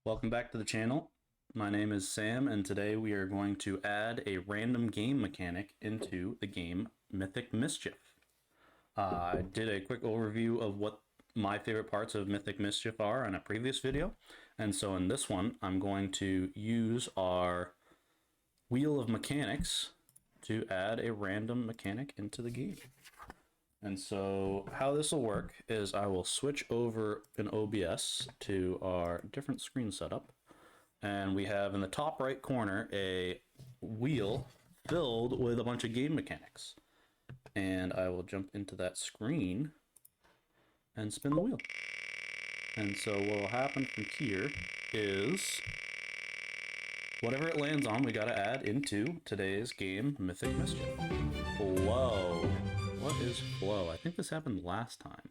Welcome back to the channel. My name is Sam, and today we are going to add a random game mechanic into the game Mythic Mischief. I did a quick overview of what my favorite parts of Mythic Mischief are in a previous video, and so in this one, I'm going to use our Wheel of Mechanics to add a random mechanic into the game. And so how this will work is I will switch over in OBS to our different screen setup. And we have in the top right corner a wheel filled with a bunch of game mechanics. And I will jump into that screen and spin the wheel. And so what will happen from here is whatever it lands on, we gotta add into today's game, Mythic Mischief. Whoa. What is flow? I think this happened last time.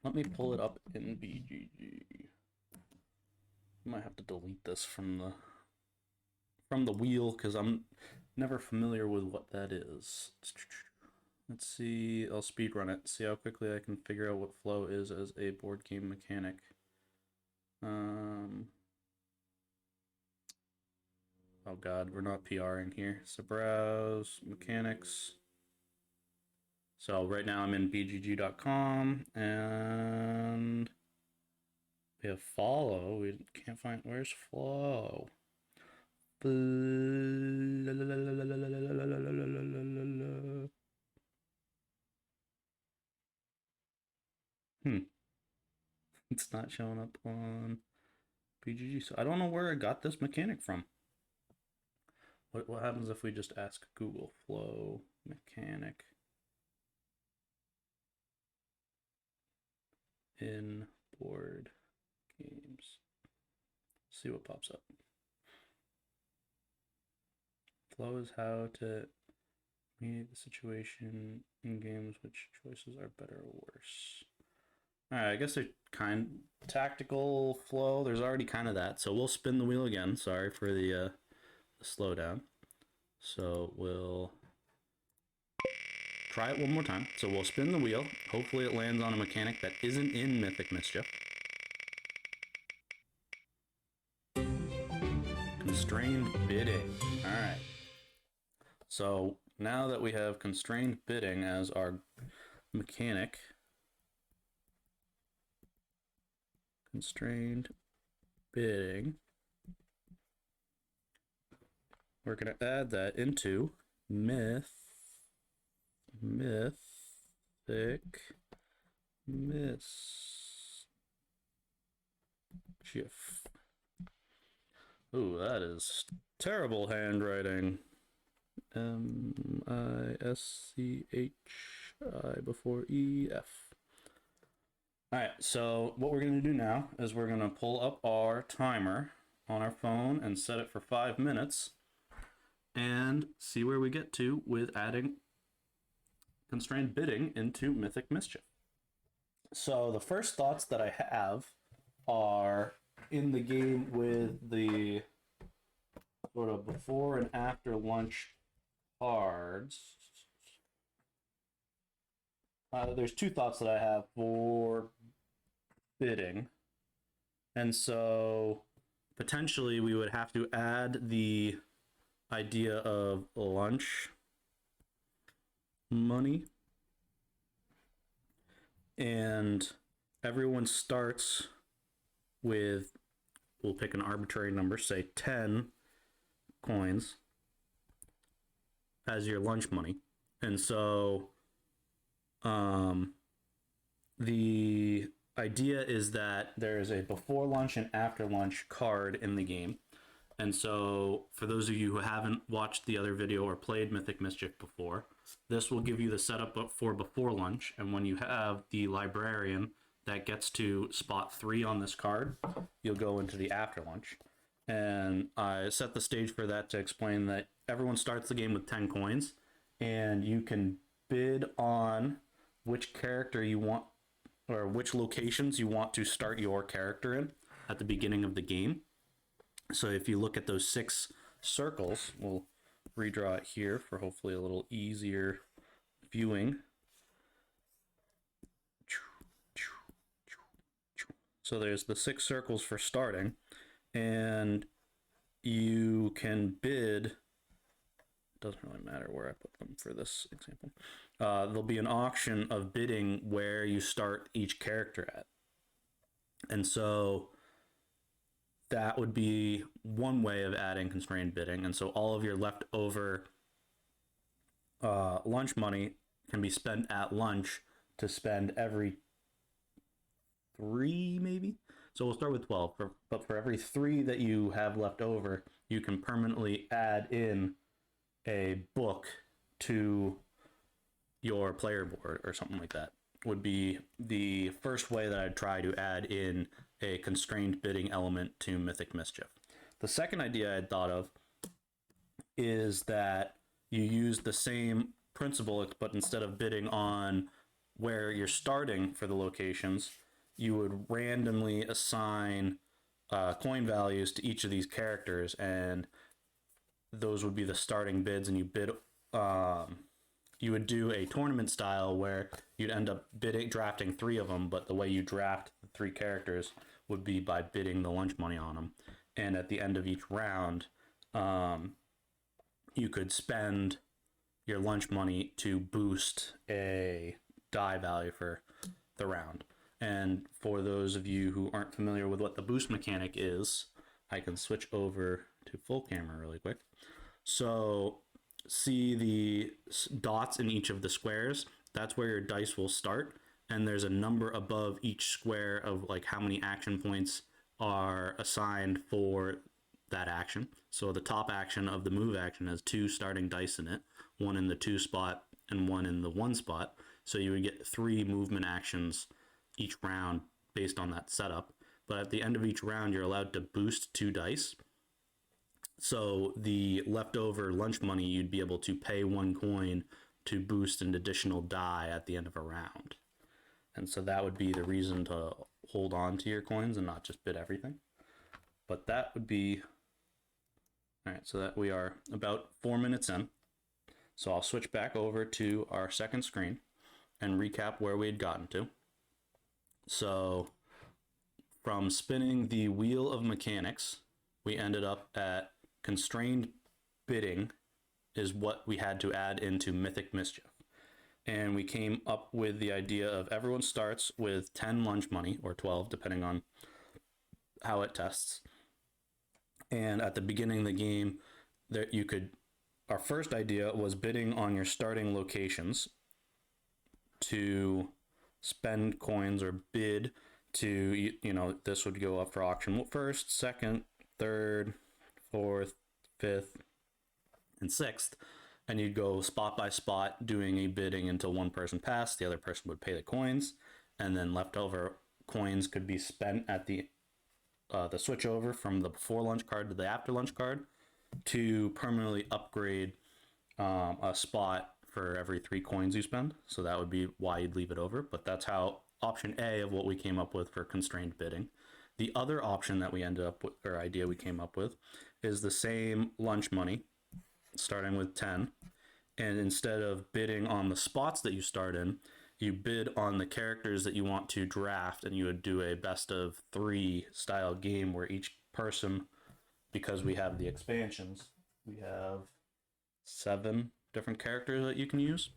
Let me pull it up in BGG. Might have to delete this from the wheel because I'm never familiar with what that is. Let's see. I'll speedrun it. See how quickly I can figure out what flow is as a board game mechanic. Oh god, we're not PRing here. So browse mechanics. So right now I'm in bgg.com and we have follow. We can't find, where's flow? It's not showing up on BGG. So I don't know where I got this mechanic from. What happens if we just ask Google flow mechanic in board games? See what pops up. Flow is how to meet the situation in games, which choices are better or worse. Alright, I guess a kind tactical flow. There's already kind of that, so we'll spin the wheel again. Sorry for the slowdown. So we'll try it one more time. So we'll spin the wheel. Hopefully it lands on a mechanic that isn't in Mythic Mischief. Constrained bidding. Alright. So now that we have constrained bidding as our mechanic, constrained bidding, we're going to add that into Mythic Mischief. Ooh, that is terrible handwriting. M-I-S-C-H-I before E-F. Alright, so what we're going to do now is we're going to pull up our timer on our phone and set it for 5 minutes and see where we get to with adding constrained bidding into Mythic Mischief. So the first thoughts that I have are in the game with the sort of before and after lunch cards. There's two thoughts that I have for bidding. And so potentially we would have to add the idea of lunch money. And everyone starts with, we'll pick an arbitrary number, say 10 coins as your lunch money. And so the idea is that there's a before lunch and after lunch card in the game. And so for those of you who haven't watched the other video or played Mythic Mischief before, this will give you the setup for before lunch. And when you have the librarian that gets to spot 3 on this card, you'll go into the after lunch. And I set the stage for that to explain that everyone starts the game with 10 coins, and you can bid on which character you want or which locations you want to start your character in at the beginning of the game. So if you look at those 6 circles, we'll redraw it here for hopefully a little easier viewing. So there's the 6 circles for starting, and you can bid. Doesn't really matter where I put them for this example. There'll be an auction of bidding where you start each character at. And so that would be one way of adding constrained bidding. And so all of your leftover lunch money can be spent at lunch to spend every 3, maybe. So we'll start with 12, but for every 3 that you have left over, you can permanently add in a book to your player board or something like that. Would be the first way that I'd try to add in a constrained bidding element to Mythic Mischief. The second idea I'd thought of is that you use the same principle, but instead of bidding on where you're starting for the locations, you would randomly assign coin values to each of these characters, and those would be the starting bids, and you bid. You would do a tournament style where you'd end up drafting 3 of them, but the way you draft the 3 characters would be by bidding the lunch money on them. And at the end of each round, you could spend your lunch money to boost a die value for the round. And for those of you who aren't familiar with what the boost mechanic is, I can switch over to full camera really quick. So see the dots in each of the squares? That's where your dice will start. And there's a number above each square of like how many action points are assigned for that action. So the top action of the move action has 2 starting dice in it, 1 in the 2 spot and 1 in the 1 spot. So you would get 3 movement actions each round based on that setup. But at the end of each round, you're allowed to boost 2 dice. So the leftover lunch money, you'd be able to pay 1 coin to boost an additional die at the end of a round. And so that would be the reason to hold on to your coins and not just bid everything. But that would be... All right, so that we are about 4 minutes in. So I'll switch back over to our second screen and recap where we had gotten to. So from spinning the wheel of mechanics, we ended up at constrained bidding is what we had to add into Mythic Mischief. And we came up with the idea of everyone starts with 10 lunch money, or 12, depending on how it tests. And at the beginning of the game, that you could... Our first idea was bidding on your starting locations to spend coins or bid to, this would go up for auction first, second, third, fourth, fifth, and sixth. And you'd go spot by spot doing a bidding until one person passed, the other person would pay the coins, and then leftover coins could be spent at the switch over from the before lunch card to the after lunch card to permanently upgrade a spot for every 3 coins you spend. So that would be why you'd leave it over. But that's how option A of what we came up with for constrained bidding. The other option that we ended up with, or idea we came up with, is the same lunch money, starting with 10. And instead of bidding on the spots that you start in, you bid on the characters that you want to draft, and you would do a best of 3 style game where each person, because we have the expansions, we have 7 different characters that you can use.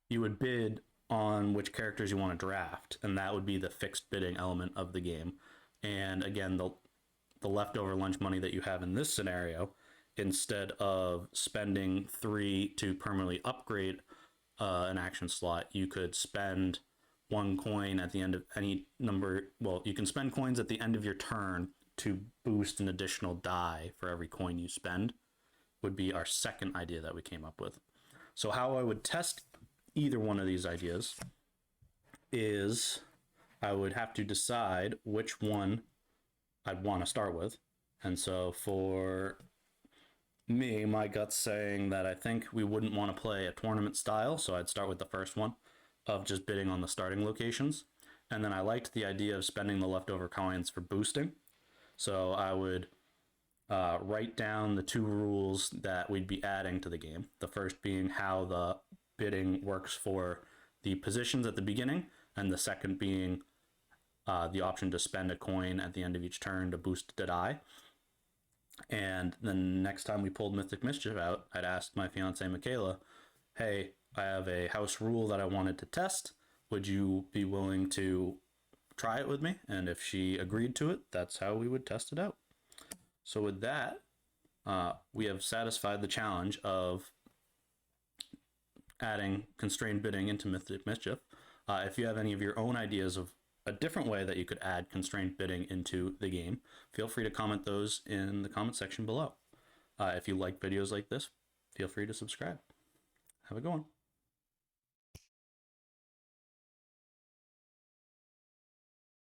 You would bid on which characters you want to draft, and that would be the fixed bidding element of the game. And again, the leftover lunch money that you have in this scenario, instead of spending 3 to permanently upgrade an action slot, you could spend 1 coin at the end of any number. Well, you can spend coins at the end of your turn to boost an additional die for every coin you spend, would be our second idea that we came up with. So how I would test either one of these ideas is I would have to decide which one I'd want to start with. And so for me, my gut's saying that I think we wouldn't want to play a tournament style, so I'd start with the first one of just bidding on the starting locations. And then I liked the idea of spending the leftover coins for boosting. So I would write down the 2 rules that we'd be adding to the game. The first being how the bidding works for the positions at the beginning, and the second being the option to spend a coin at the end of each turn to boost the die. And then next time we pulled Mythic Mischief out, I'd asked my fiance Michaela, hey, I have a house rule that I wanted to test. Would you be willing to try it with me? And if she agreed to it, that's how we would test it out. So with that, we have satisfied the challenge of adding constrained bidding into Mythic Mischief. If you have any of your own ideas of a different way that you could add constrained bidding into the game, feel free to comment those in the comment section below. If you like videos like this, feel free to subscribe. Have a good one.